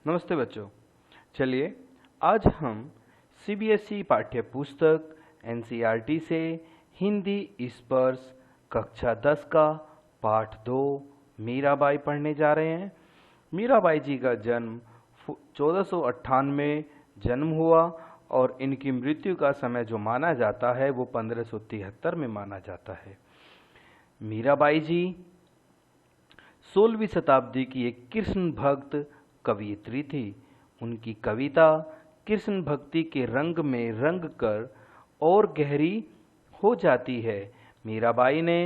नमस्ते बच्चों। चलिए आज हम सीबीएसई पाठ्य पुस्तक एनसीईआरटी से हिंदी स्पर्श कक्षा 10 का पाठ 2 मीराबाई पढ़ने जा रहे हैं। मीराबाई जी का जन्म 1498 जन्म हुआ और इनकी मृत्यु का समय जो माना जाता है वो 1573 में माना जाता है। मीराबाई जी 16वीं शताब्दी की एक कृष्ण भक्त कवयित्री थी। उनकी कविता कृष्ण भक्ति के रंग में रंग कर और गहरी हो जाती है। मीराबाई ने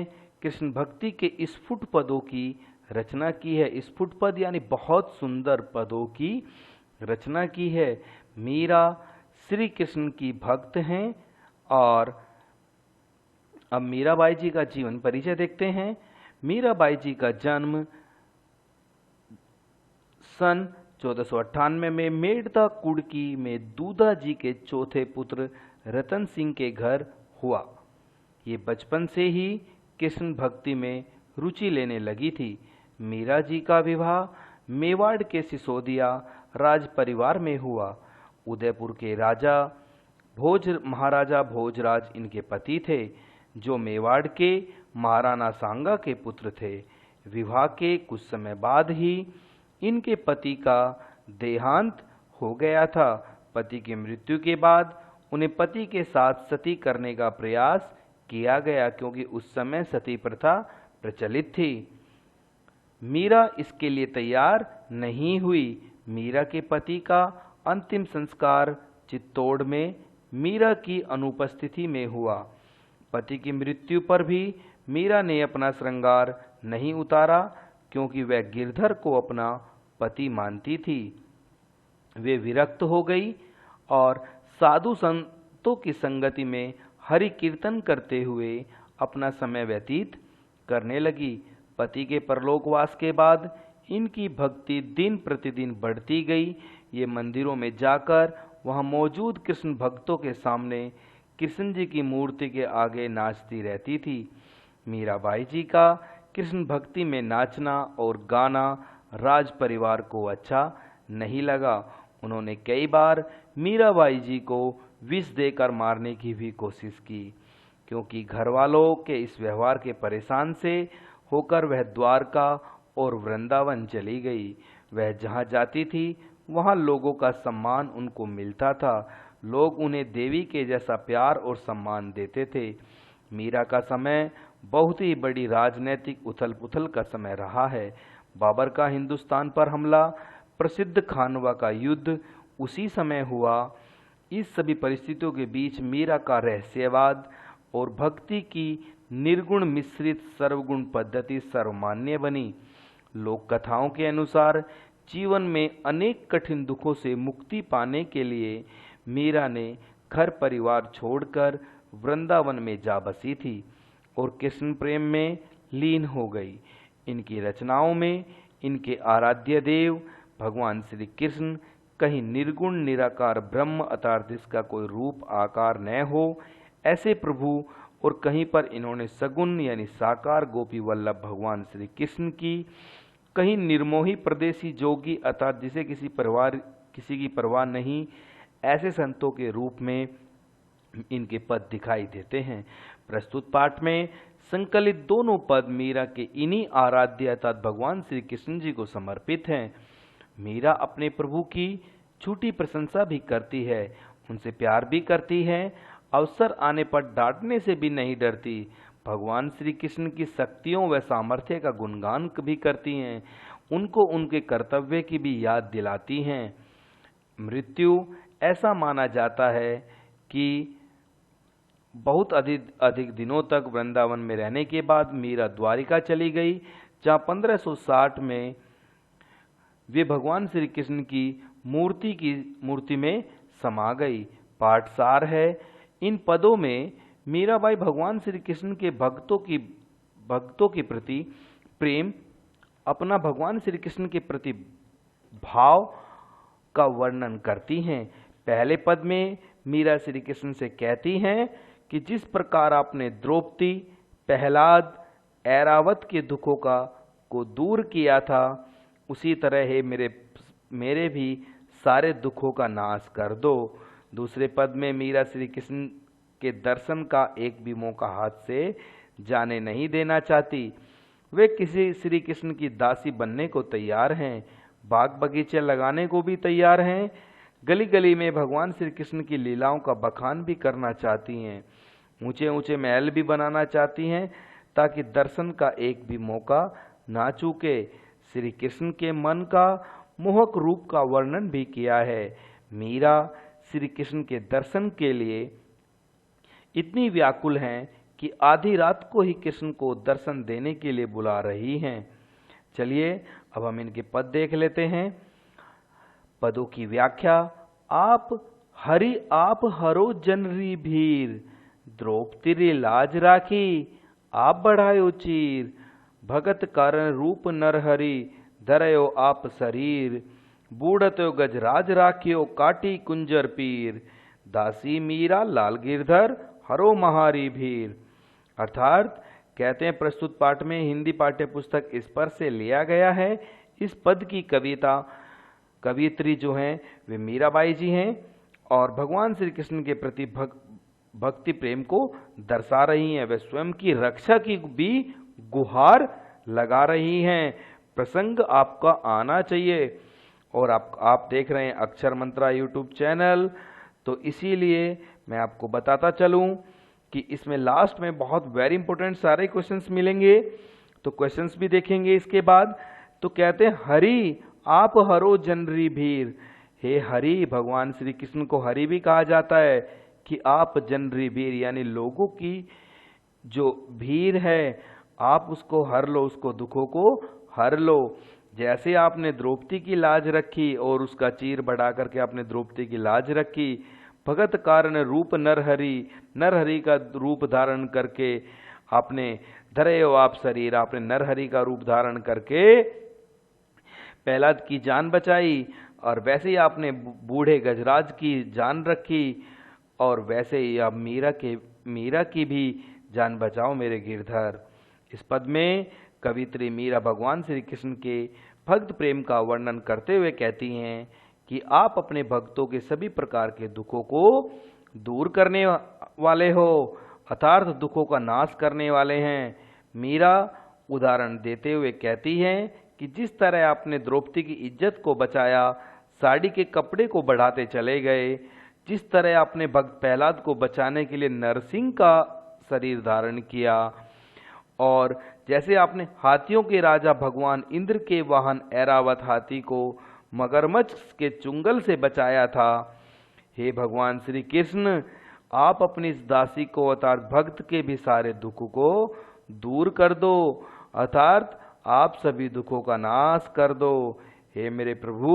कृष्ण भक्ति के स्फुट पदों की रचना की है। स्फुट पद यानी बहुत सुंदर पदों की रचना की है। मीरा श्री कृष्ण की भक्त हैं। और अब मीराबाई जी का जीवन परिचय देखते हैं। मीराबाई जी का जन्म सन 1498 में मेड़ता कुड़की में दूधा जी के चौथे पुत्र रतन सिंह के घर हुआ। ये बचपन से ही कृष्ण भक्ति में रुचि लेने लगी थी। मीरा जी का विवाह मेवाड़ के सिसोदिया राज परिवार में हुआ। उदयपुर के राजा महाराजा भोजराज इनके पति थे, जो मेवाड़ के महाराणा सांगा के पुत्र थे। विवाह के कुछ समय बाद ही इनके पति का देहांत हो गया था। पति की मृत्यु के बाद उन्हें पति के साथ सती करने का प्रयास किया गया, क्योंकि उस समय सती प्रथा प्रचलित थी। मीरा इसके लिए तैयार नहीं हुई। मीरा के पति का अंतिम संस्कार चित्तौड़ में मीरा की अनुपस्थिति में हुआ। पति की मृत्यु पर भी मीरा ने अपना श्रृंगार नहीं उतारा, क्योंकि वह गिरधर को अपना पति मानती थी। वे विरक्त हो गई और साधु संतों की संगति में हरि कीर्तन करते हुए अपना समय व्यतीत करने लगी। पति के परलोकवास के बाद इनकी भक्ति दिन प्रतिदिन बढ़ती गई। ये मंदिरों में जाकर वहां मौजूद कृष्ण भक्तों के सामने कृष्ण जी की मूर्ति के आगे नाचती रहती थी। मीराबाई जी का कृष्ण भक्ति में नाचना और गाना राज परिवार को अच्छा नहीं लगा। उन्होंने कई बार मीराबाई जी को विष देकर मारने की भी कोशिश की, क्योंकि घर वालों के इस व्यवहार के परेशान से होकर वह द्वारका और वृंदावन चली गई। वह जहाँ जाती थी वहाँ लोगों का सम्मान उनको मिलता था। लोग उन्हें देवी के जैसा प्यार और सम्मान देते थे। मीरा का समय बहुत ही बड़ी राजनीतिक उथल पुथल का समय रहा है। बाबर का हिंदुस्तान पर हमला, प्रसिद्ध खानवा का युद्ध उसी समय हुआ। इस सभी परिस्थितियों के बीच मीरा का रहस्यवाद और भक्ति की निर्गुण मिश्रित सर्वगुण पद्धति सर्वमान्य बनी। लोक कथाओं के अनुसार जीवन में अनेक कठिन दुखों से मुक्ति पाने के लिए मीरा ने घर परिवार छोड़कर वृंदावन में जा बसी थी और कृष्ण प्रेम में लीन हो गई। इनकी रचनाओं में इनके आराध्य देव भगवान श्री कृष्ण कहीं निर्गुण निराकार ब्रह्म अर्थात जिसका कोई रूप आकार न हो ऐसे प्रभु, और कहीं पर इन्होंने सगुण यानी साकार गोपी वल्लभ भगवान श्री कृष्ण की, कहीं निर्मोही प्रदेशी जोगी अर्थात जिसे किसी की परवाह नहीं, ऐसे संतों के रूप में इनके पद दिखाई देते हैं। प्रस्तुत पाठ में संकलित दोनों पद मीरा के इन्हीं आराध्य अर्थात भगवान श्री कृष्ण जी को समर्पित हैं। मीरा अपने प्रभु की झूठी प्रशंसा भी करती है, उनसे प्यार भी करती है, अवसर आने पर डांटने से भी नहीं डरती। भगवान श्री कृष्ण की शक्तियों व सामर्थ्य का गुणगान भी करती हैं, उनको उनके कर्तव्य की भी याद दिलाती हैं। मृत्यु ऐसा माना जाता है कि बहुत अधिक दिनों तक वृंदावन में रहने के बाद मीरा द्वारिका चली गई, जहां 1560 में वे भगवान श्री कृष्ण की मूर्ति में समा गई। पाठ सार है, इन पदों में मीराबाई भगवान श्री कृष्ण के भक्तों के प्रति प्रेम, अपना भगवान श्री कृष्ण के प्रति भाव का वर्णन करती हैं। पहले पद में मीरा श्री कृष्ण से कहती हैं कि जिस प्रकार आपने द्रौपदी, प्रहलाद, ऐरावत के दुखों को दूर किया था, उसी तरह है मेरे मेरे भी सारे दुखों का नाश कर दो। दूसरे पद में मीरा श्री कृष्ण के दर्शन का एक भी मौका हाथ से जाने नहीं देना चाहती। वे किसी श्री कृष्ण की दासी बनने को तैयार हैं, बाग बगीचे लगाने को भी तैयार हैं, गली गली में भगवान श्री कृष्ण की लीलाओं का बखान भी करना चाहती हैं, ऊंचे ऊंचे महल भी बनाना चाहती हैं ताकि दर्शन का एक भी मौका ना चूके। श्री कृष्ण के मन का मोहक रूप का वर्णन भी किया है। मीरा श्री कृष्ण के दर्शन के लिए इतनी व्याकुल हैं कि आधी रात को ही कृष्ण को दर्शन देने के लिए बुला रही हैं। चलिए अब हम इनके पद देख लेते हैं। पदों की व्याख्या। आप हरो जनरी भीर, द्रौपदी लाज राखी, आप बढ़ायो चीर, भगत कारण रूप नरहरि, धरयो आप शरीर, बूढ़तो गजराज राखियो काटी कुंजर पीर, दासी मीरा लाल गिरधर हरो महारी भीर। अर्थात कहते हैं प्रस्तुत पाठ में हिंदी पाठ्य पुस्तक स्पर्श से लिया गया है। इस पद की कवियत्री जो हैं वे मीराबाई जी हैं और भगवान श्री कृष्ण के प्रति भक्ति प्रेम को दर्शा रही हैं। वे स्वयं की रक्षा की भी गुहार लगा रही हैं। प्रसंग आपका आना चाहिए और आप देख रहे हैं अक्षर मंत्रा यूट्यूब चैनल, तो इसीलिए मैं आपको बताता चलूं कि इसमें लास्ट में बहुत वेरी इंपॉर्टेंट सारे क्वेश्चंस मिलेंगे, तो क्वेश्चंस भी देखेंगे इसके बाद। तो कहते हैं हरि आप हरो जनरी भीर, हे हरि, भगवान श्री कृष्ण को हरि भी कहा जाता है कि आप जनरी भीर यानी लोगों की जो भीड़ है आप उसको हर लो, उसको दुखों को हर लो। जैसे आपने द्रौपदी की लाज रखी और उसका चीर बढ़ा करके आपने द्रौपदी की लाज रखी, भगत कारण रूप नरहरि, नरहरि का रूप धारण करके आपने धरयो आप शरीर, आपने नरहरि का रूप धारण करके प्रहलाद की जान बचाई, और वैसे ही आपने बूढ़े गजराज की जान रखी और वैसे ही आप मीरा की भी जान बचाओ मेरे गिरधर। इस पद में कवित्री मीरा भगवान श्री कृष्ण के भक्त प्रेम का वर्णन करते हुए कहती हैं कि आप अपने भक्तों के सभी प्रकार के दुखों को दूर करने वाले हो, अर्थात दुखों का नाश करने वाले हैं। मीरा उदाहरण देते हुए कहती हैं कि जिस तरह आपने द्रौपदी की इज्जत को बचाया, साड़ी के कपड़े को बढ़ाते चले गए, जिस तरह आपने भक्त प्रहलाद को बचाने के लिए नरसिंह का शरीर धारण किया, और जैसे आपने हाथियों के राजा भगवान इंद्र के वाहन ऐरावत हाथी को मगरमच्छ के चुंगल से बचाया था, हे भगवान श्री कृष्ण आप अपनी इस दासी को अर्थात भक्त के भी सारे दुखों को दूर कर दो, अर्थात आप सभी दुखों का नाश कर दो। हे मेरे प्रभु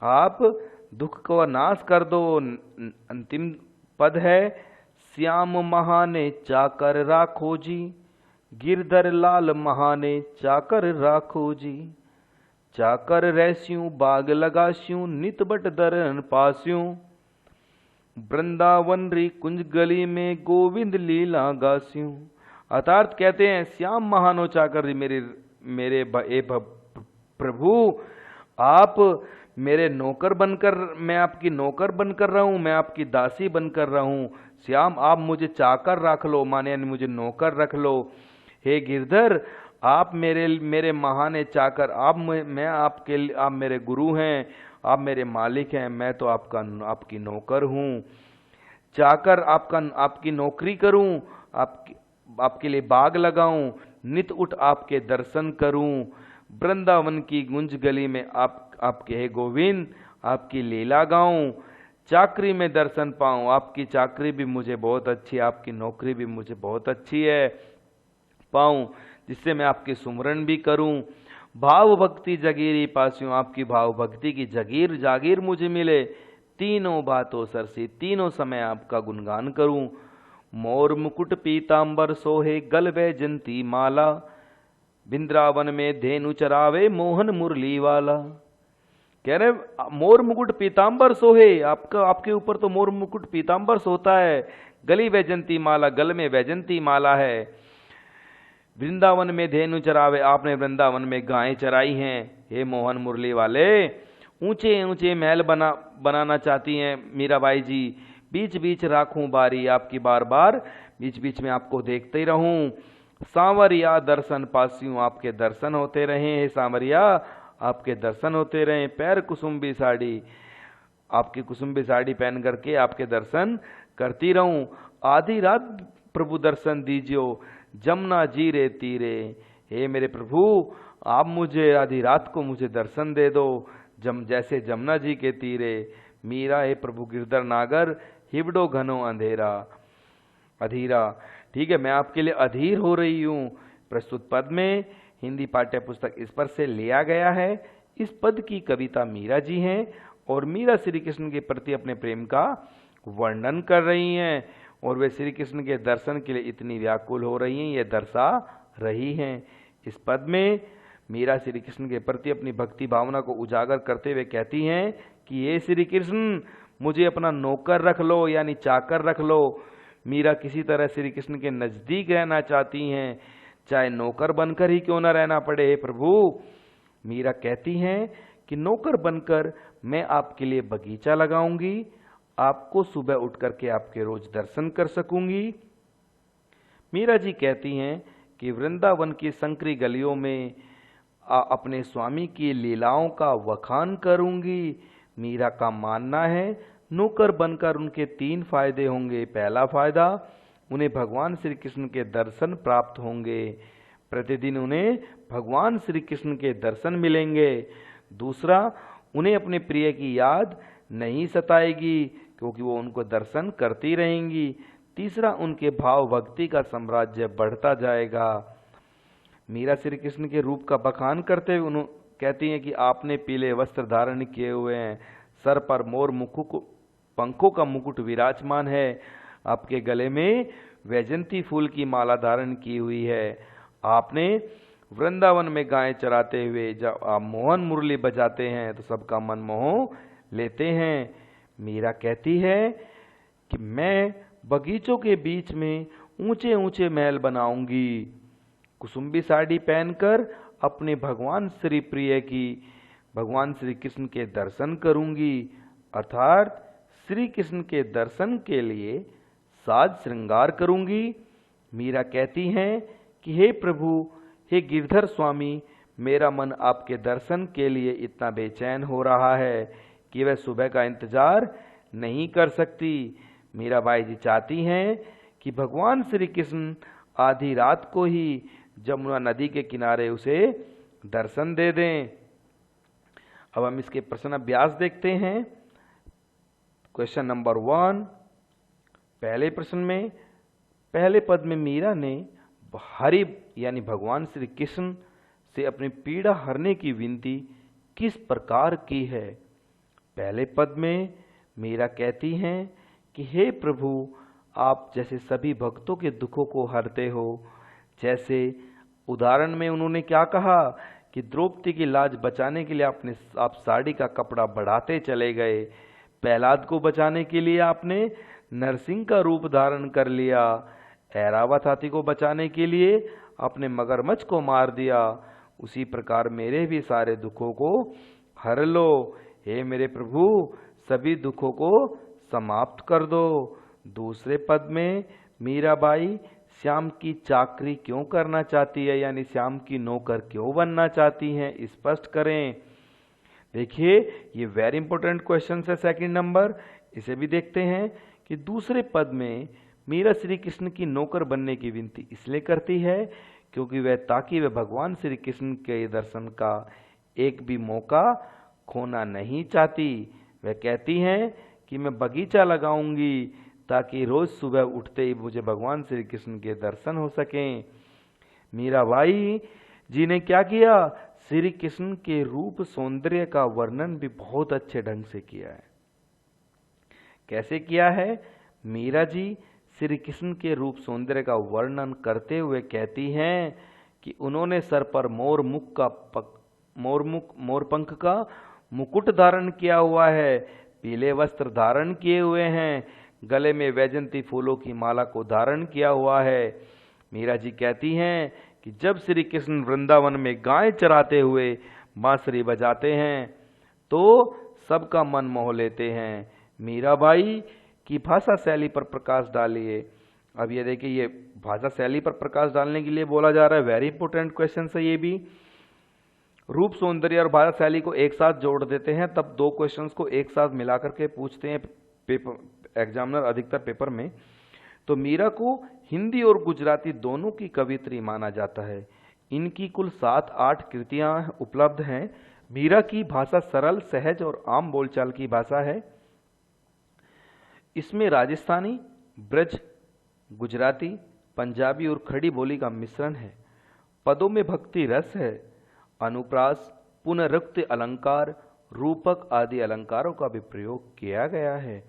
आप दुख को नाश कर दो। अंतिम पद है श्याम महाने चाकर राखो जी, गिरधर लाल महाने चाकर राखो जी, चाकर रहस्यूं बाग लगास्यूं नित बट दरन पास्यूं, वृंदावन री कुंज गली में गोविंद लीला गास्यूं। अर्थात कहते हैं श्याम महानो चाकर मेरे प्रभु आप मेरे नौकर बनकर, मैं आपकी नौकर बनकर रहा हूं, मैं आपकी दासी बनकर रहा हूं। श्याम आप मुझे चाकर रख लो, माने मुझे नौकर रख लो। हे गिरधर आप मेरे महान चाकर, आप मेरे गुरु हैं, आप मेरे मालिक हैं, मैं तो आपकी नौकर हूँ। चाकर आपकी नौकरी करूँ, आपके लिए बाग लगाऊं, नित उठ आपके दर्शन करूं, वृंदावन की गुंज गली में आपके हे गोविंद आपकी लीला गाऊं, चाकरी में दर्शन पाऊं, आपकी चाकरी भी मुझे बहुत अच्छी, आपकी नौकरी भी मुझे बहुत अच्छी है पाऊं, जिससे मैं आपकी सुमरन भी करूं। भाव भक्ति जगीरी पास्यूं, आपकी भाव भक्ति की जागीर मुझे मिले। तीनों बातों सरसी, तीनों समय आपका गुणगान करूं। मोर मुकुट पीतांबर सोहे गल वैजंती माला, वृंदावन में धेनु चरावे मोहन मुरली वाला। कह रहे मोर मुकुट पीतांबर सोहे, आपके ऊपर तो मोर मुकुट पीतांबर सोता है, गली वैजंती माला, गल में वैजंती माला है। वृंदावन में धेनु चरावे, आपने वृंदावन में गायें चराई हैं। हे मोहन मुरली वाले, ऊंचे ऊंचे महल बनाना चाहती हैं मीराबाई जी। बीच बीच राखूं बारी आपकी, बार बार बीच बीच में आपको देखते ही रहूं। सांवरिया दर्शन पासियों, आपके दर्शन होते रहे हैं सांवरिया, आपके दर्शन होते रहे। पैर कुसुम्बी साड़ी, आपकी कुसुम्बी साड़ी पहन करके आपके दर्शन करती रहूं। आधी रात प्रभु दर्शन दीजियो, जमुना जी रे तीरे। हे मेरे प्रभु, आप मुझे आधी रात को मुझे दर्शन दे दो, जैसे जमुना जी के तीरे। मीरा, हे प्रभु गिरधर नागर, हिबड़ो घनो अंधेरा। अधीरा, ठीक है, मैं आपके लिए अधीर हो रही हूं। प्रस्तुत पद में हिंदी पाठ्य पुस्तक इस पर से लिया गया है। इस पद की कविता मीरा जी हैं और मीरा श्री कृष्ण के प्रति अपने प्रेम का वर्णन कर रही हैं और वे श्री कृष्ण के दर्शन के लिए इतनी व्याकुल हो रही हैं, ये दर्शा रही हैं। इस पद में मीरा श्री कृष्ण के प्रति अपनी भक्ति भावना को उजागर करते हुए कहती हैं कि ये श्री कृष्ण, मुझे अपना नौकर रख लो, यानी चाकर रख लो। मीरा किसी तरह श्री कृष्ण के नजदीक रहना चाहती हैं, चाहे नौकर बनकर ही क्यों न रहना पड़े। हे प्रभु, मीरा कहती हैं कि नौकर बनकर मैं आपके लिए बगीचा लगाऊंगी, आपको सुबह उठ करके आपके रोज दर्शन कर सकूंगी। मीरा जी कहती हैं कि वृंदावन की संकरी गलियों में अपने स्वामी की लीलाओं का वखान करूंगी। मीरा का मानना है नौकर बनकर उनके 3 फायदे होंगे। पहला फायदा, उन्हें भगवान श्री कृष्ण के दर्शन प्राप्त होंगे, प्रतिदिन उन्हें भगवान श्री कृष्ण के दर्शन मिलेंगे। दूसरा, उन्हें अपने प्रिय की याद नहीं सताएगी क्योंकि वो उनको दर्शन करती रहेंगी। तीसरा, उनके भाव भक्ति का साम्राज्य बढ़ता जाएगा। मीरा श्री कृष्ण के रूप का बखान करते हुए कहती हैं कि आपने पीले वस्त्र धारण किए हुए हैं, सर पर मोर पंखों का मुकुट विराजमान है, आपके गले में वैजंती फूल की माला धारण की हुई है। आपने वृंदावन में गायें चराते हुए जब आप मोहन मुरली बजाते हैं तो सबका मन मोह लेते हैं। मीरा कहती है कि मैं बगीचों के बीच में ऊंचे ऊंचे महल बनाऊंगी, कुसुम्बी साड़ी पहनकर अपने भगवान श्री प्रिय की, भगवान श्री कृष्ण के दर्शन करूंगी। अर्थात श्री कृष्ण के दर्शन के लिए साज श्रृंगार करूंगी। मीरा कहती हैं कि हे प्रभु, हे गिरधर स्वामी, मेरा मन आपके दर्शन के लिए इतना बेचैन हो रहा है कि वह सुबह का इंतजार नहीं कर सकती। मीराबाई जी चाहती हैं कि भगवान श्री कृष्ण आधी रात को ही जमुना नदी के किनारे उसे दर्शन दे दें। अब हम इसके प्रश्न अभ्यास देखते हैं। क्वेश्चन नंबर 1, पहले प्रश्न में पहले पद में मीरा ने हरि यानी भगवान श्री कृष्ण से अपनी पीड़ा हरने की विनती किस प्रकार की है। पहले पद में मीरा कहती हैं कि हे प्रभु, आप जैसे सभी भक्तों के दुखों को हरते हो। जैसे उदाहरण में उन्होंने क्या कहा कि द्रौपदी की लाज बचाने के लिए आप साड़ी का कपड़ा बढ़ाते चले गए। प्रहलाद को बचाने के लिए आपने नरसिंह का रूप धारण कर लिया। ऐरावत हाथी को बचाने के लिए आपने मगरमच्छ को मार दिया। उसी प्रकार मेरे भी सारे दुखों को हर लो। हे मेरे प्रभु, सभी दुखों को समाप्त कर दो। दूसरे पद में मीराबाई श्याम की चाकरी क्यों करना चाहती है, यानी श्याम की नौकर क्यों बनना चाहती हैं, स्पष्ट करें। देखिए, ये वेरी इंपॉर्टेंट क्वेश्चन है। सेकंड नंबर, इसे भी देखते हैं कि दूसरे पद में मीरा श्री कृष्ण की नौकर बनने की विनती इसलिए करती है क्योंकि वह भगवान श्री कृष्ण के दर्शन का एक भी मौका खोना नहीं चाहती। वह कहती हैं कि मैं बगीचा लगाऊंगी ताकि रोज सुबह उठते ही मुझे भगवान श्री कृष्ण के दर्शन हो सकें। मीराबाई जी ने क्या किया, श्री कृष्ण के रूप सौंदर्य का वर्णन भी बहुत अच्छे ढंग से किया है। कैसे किया है? मीरा जी श्री कृष्ण के रूप सौंदर्य का वर्णन करते हुए कहती हैं कि उन्होंने सर पर मोरपंख का मुकुट धारण किया हुआ है, पीले वस्त्र धारण किए हुए हैं, गले में वैजंती फूलों की माला को धारण किया हुआ है। मीरा जी कहती हैं कि जब श्री कृष्ण वृंदावन में गाय चराते हुए बांसुरी बजाते हैं तो सबका मन मोह लेते हैं। मीराबाई की भाषा शैली पर प्रकाश डालिए। अब ये देखिए, ये भाषा शैली पर प्रकाश डालने के लिए बोला जा रहा है, वेरी इंपॉर्टेंट क्वेश्चन है ये भी। रूप, सौंदर्य और भाषा शैली को एक साथ जोड़ देते हैं, तब दो क्वेश्चंस को एक साथ मिला करके पूछते हैं पेपर एग्जामिनर अधिकतर पेपर में। तो मीरा को हिंदी और गुजराती दोनों की कवियत्री माना जाता है। इनकी कुल 7-8 कृतियां उपलब्ध हैं। मीरा की भाषा सरल, सहज और आम बोलचाल की भाषा है। इसमें राजस्थानी, ब्रज, गुजराती, पंजाबी और खड़ी बोली का मिश्रण है। पदों में भक्ति रस है। अनुप्रास, पुनरुक्ति अलंकार, रूपक आदि अलंकारों का भी प्रयोग किया गया है।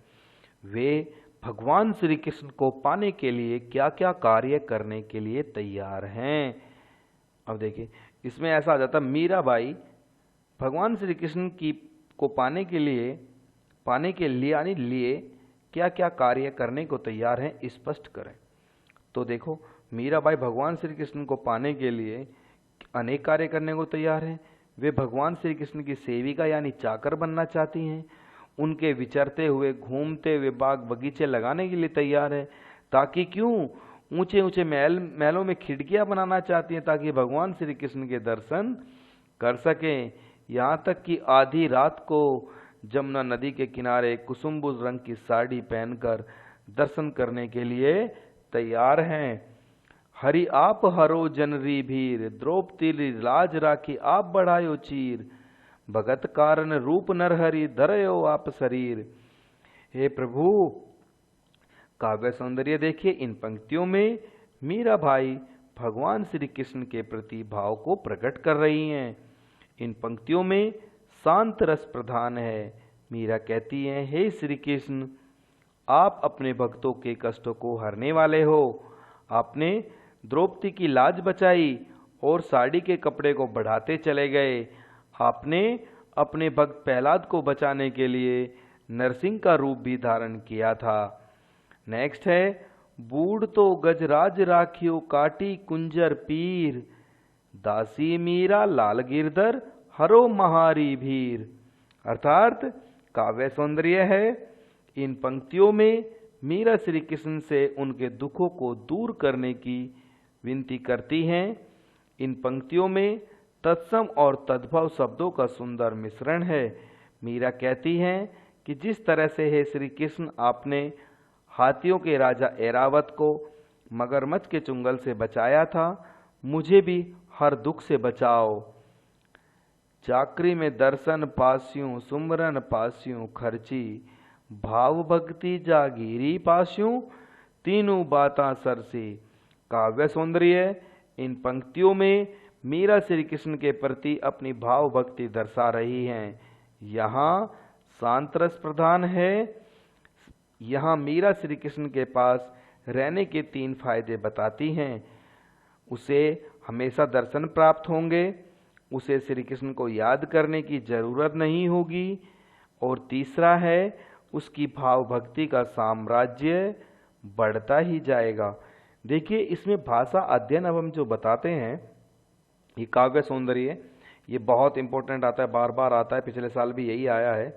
वे भगवान श्री कृष्ण को पाने के लिए क्या क्या कार्य करने के लिए तैयार हैं। अब देखिए, इसमें ऐसा आ जाता, मीराबाई भगवान श्री कृष्ण की को पाने के लिए यानी लिए क्या क्या कार्य करने को तैयार हैं, स्पष्ट करें। तो देखो, मीराबाई भगवान श्री कृष्ण को पाने के लिए अनेक कार्य करने को तैयार हैं। वे भगवान श्री कृष्ण की सेविका यानी चाकर बनना चाहती हैं। उनके विचरते हुए, घूमते हुए बाग बगीचे लगाने के लिए तैयार है, ताकि क्यों, ऊंचे ऊंचे महलों में खिड़कियां बनाना चाहती हैं, ताकि भगवान श्री कृष्ण के दर्शन कर सकें। यहाँ तक कि आधी रात को जमुना नदी के किनारे कुसुम्बुज रंग की साड़ी पहनकर दर्शन करने के लिए तैयार हैं। हरि आप हरो जनरी भीर, द्रौपदी लाज राखी आप बढ़ायो चीर, भगत कारण रूप नरहरि धरयो आप शरीर। हे प्रभु, काव्य सौंदर्य देखिए। इन पंक्तियों में मीराबाई भगवान श्री कृष्ण के प्रति भाव को प्रकट कर रही हैं। इन पंक्तियों में शांत रस प्रधान है। मीरा कहती हैं, हे श्री कृष्ण, आप अपने भक्तों के कष्टों को हरने वाले हो। आपने द्रौपदी की लाज बचाई और साड़ी के कपड़े को बढ़ाते चले गए। आपने अपने भक्त प्रहलाद को बचाने के लिए नरसिंह का रूप भी धारण किया था। नेक्स्ट है, बूढ़ तो गजराज राखियो काटी कुंजर पीर, दासी मीरा लाल गिरधर हरो महारी भीर। अर्थात काव्य सौंदर्य है। इन पंक्तियों में मीरा श्री कृष्ण से उनके दुखों को दूर करने की विनती करती हैं। इन पंक्तियों में तत्सम और तद्भव शब्दों का सुंदर मिश्रण है। मीरा कहती हैं कि जिस तरह से हे श्री कृष्ण, आपने हाथियों के राजा ऐरावत को मगरमच्छ के चुंगल से बचाया था, मुझे भी हर दुख से बचाओ। चाकरी में दर्शन पास्यूं, सुमरन पास्यूं खर्ची, भाव भक्ति जागीरी पास्यूं, तीनों बातां सरसी। काव्य सौंदर्य। इन पंक्तियों में मीरा श्री कृष्ण के प्रति अपनी भाव भक्ति दर्शा रही हैं। यहाँ शांत रस प्रधान है। यहाँ मीरा श्री कृष्ण के पास रहने के 3 फायदे बताती हैं। उसे हमेशा दर्शन प्राप्त होंगे, उसे श्री कृष्ण को याद करने की जरूरत नहीं होगी, और तीसरा है, उसकी भाव भक्ति का साम्राज्य बढ़ता ही जाएगा। देखिए, इसमें भाषा अध्ययन अब हम जो बताते हैं, ये काव्य सौंदर्य, ये बहुत इंपॉर्टेंट आता है, बार बार आता है, पिछले साल भी यही आया है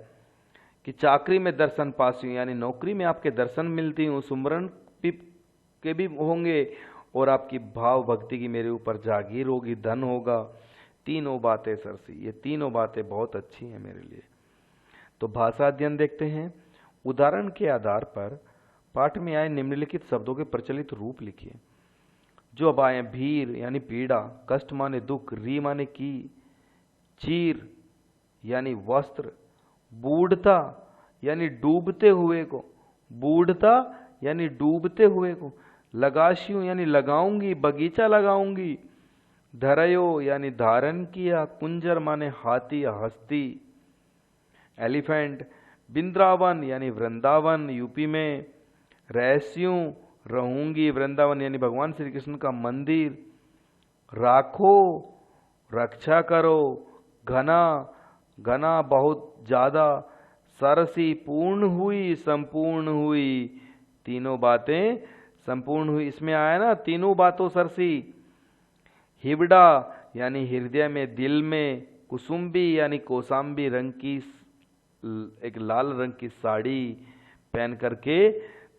कि चाकरी में दर्शन पास्यूं, यानी नौकरी में आपके दर्शन मिलती हूँ, सुमरन के भी होंगे, और आपकी भाव भक्ति की मेरे ऊपर जागीर होगी, धन होगा, तीनों बातें सरसी। ये तीनों बातें बहुत अच्छी हैं मेरे लिए। तो भाषा अध्ययन देखते हैं। उदाहरण के आधार पर पाठ में आए निम्नलिखित शब्दों के प्रचलित रूप लिखिए। जो अब आए, भीर यानी पीड़ा, कष्ट माने दुख, री माने की, चीर यानी वस्त्र, बूढ़ता यानी डूबते हुए को, बूढ़ता यानी डूबते हुए को, लगाशियों यानी लगाऊंगी, बगीचा लगाऊंगी, धरयो यानी धारण किया, कुंजर माने हाथी या हस्ती, एलिफेंट, बिंद्रावन यानी वृंदावन यूपी में, रहस्यों रहूंगी, वृंदावन यानी भगवान श्री कृष्ण का मंदिर, राखो रक्षा करो, घना घना बहुत ज्यादा, सरसी पूर्ण हुई संपूर्ण हुई, तीनों बातें संपूर्ण हुई। इसमें आया ना तीनों बातों सरसी। हिबड़ा यानी हृदय में, दिल में, कुसुम्बी यानी कौसाम्बी रंग की एक लाल रंग की साड़ी पहन करके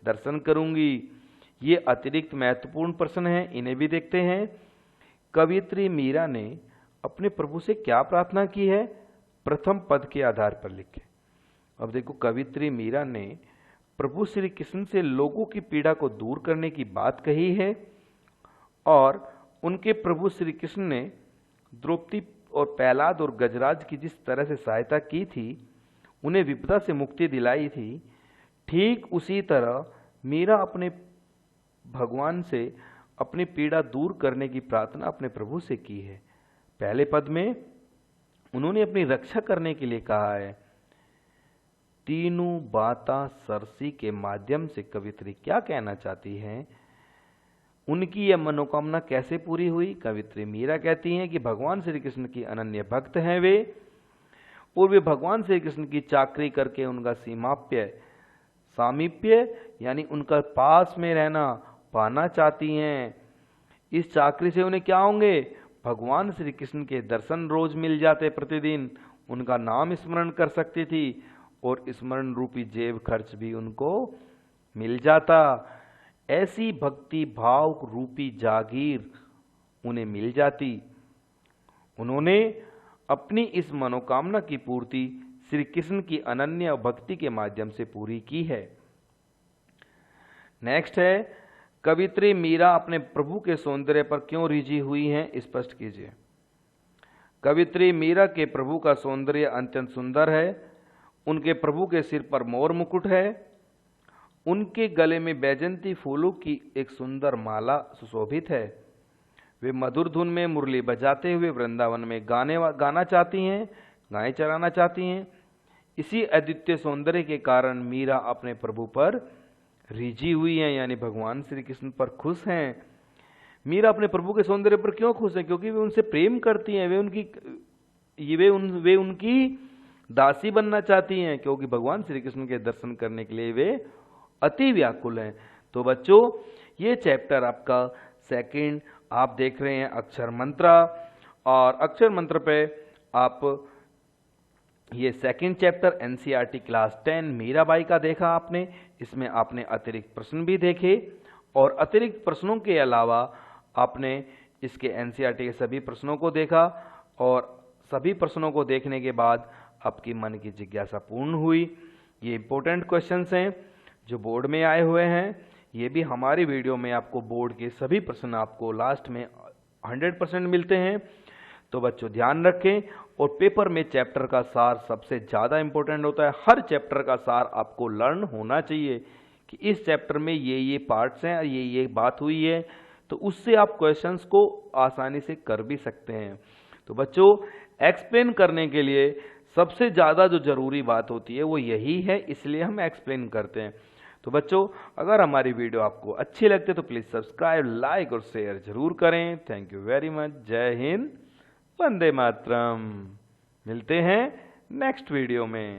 दर्शन करूंगी। ये अतिरिक्त महत्वपूर्ण प्रश्न हैं, इन्हें भी देखते हैं। कवियत्री मीरा ने अपने प्रभु से क्या प्रार्थना की है, प्रथम पद के आधार पर लिखें। अब देखो, कवियत्री मीरा ने प्रभु श्री कृष्ण से लोगों की पीड़ा को दूर करने की बात कही है और उनके प्रभु श्री कृष्ण ने द्रौपदी और प्रहलाद और गजराज की जिस तरह से सहायता की थी, उन्हें विपदा से मुक्ति दिलाई थी, ठीक उसी तरह मीरा अपने भगवान से अपनी पीड़ा दूर करने की प्रार्थना अपने प्रभु से की है। पहले पद में उन्होंने अपनी रक्षा करने के लिए कहा है। तीनों बाता सरसी के माध्यम से कवित्री क्या कहना चाहती हैं, उनकी यह मनोकामना कैसे पूरी हुई। कवित्री मीरा कहती हैं कि भगवान श्री कृष्ण की अनन्य भक्त हैं वे, और वे भगवान श्री कृष्ण की चाकरी करके उनका सामीप्य यानी उनका पास में रहना पाना चाहती हैं। इस चाकरी से उन्हें क्या होंगे, भगवान श्री कृष्ण के दर्शन रोज मिल जाते, प्रतिदिन उनका नाम स्मरण कर सकती थी और स्मरण रूपी जेब खर्च भी उनको मिल जाता। ऐसी भक्ति भाव रूपी जागीर उन्हें मिल जाती। उन्होंने अपनी इस मनोकामना की पूर्ति श्री कृष्ण की अनन्य भक्ति के माध्यम से पूरी की है। नेक्स्ट है, कवित्री मीरा अपने प्रभु के सौंदर्य पर क्यों रिझी हुई हैं, स्पष्ट कीजिए। कवित्री मीरा के प्रभु का सौंदर्य अत्यंत सुंदर है। उनके प्रभु के सिर पर मोर मुकुट है, उनके गले में बैजंती फूलों की एक सुंदर माला सुशोभित है। वे मधुर धुन में मुरली बजाते हुए वृंदावन में गाना चाहती हैं, गाय चराना चाहती हैं। इसी अद्वितीय सौंदर्य के कारण मीरा अपने प्रभु पर रिझी हुई हैं, यानी भगवान श्री कृष्ण पर खुश हैं। मीरा अपने प्रभु के सौंदर्य पर क्यों खुश है, क्योंकि वे उनसे प्रेम करती हैं, वे उनकी दासी बनना चाहती हैं, क्योंकि भगवान श्री कृष्ण के दर्शन करने के लिए वे अति व्याकुल हैं। तो बच्चों, ये चैप्टर आपका सेकंड आप देख रहे हैं अक्षर मंत्र, और अक्षर मंत्र पे आप ये second chapter NCERT class 10 Mirabai का देखा आपने। इसमें आपने अतिरिक्त प्रश्न भी देखे, और अतिरिक्त प्रश्नों के अलावा आपने इसके एनसीईआरटी के सभी प्रश्नों को देखा, और सभी प्रश्नों को देखने के बाद आपकी मन की जिज्ञासा पूर्ण हुई। ये इंपॉर्टेंट क्वेश्चंस हैं जो बोर्ड में आए हुए हैं। ये भी हमारी वीडियो में आपको बोर्ड के सभी प्रश्न आपको लास्ट में 100% मिलते हैं। तो बच्चों ध्यान रखें, और पेपर में चैप्टर का सार सबसे ज़्यादा इंपॉर्टेंट होता है। हर चैप्टर का सार आपको लर्न होना चाहिए कि इस चैप्टर में ये पार्ट्स हैं और ये बात हुई है, तो उससे आप क्वेश्चंस को आसानी से कर भी सकते हैं। तो बच्चों, एक्सप्लेन करने के लिए सबसे ज़्यादा जो ज़रूरी बात होती है वो यही है, इसलिए हम एक्सप्लेन करते हैं। तो बच्चों, अगर हमारी वीडियो आपको अच्छी लगती है तो प्लीज़ सब्सक्राइब, लाइक और शेयर जरूर करें। Thank you very much. जय हिंद, वंदे मातरम। मिलते हैं नेक्स्ट वीडियो में।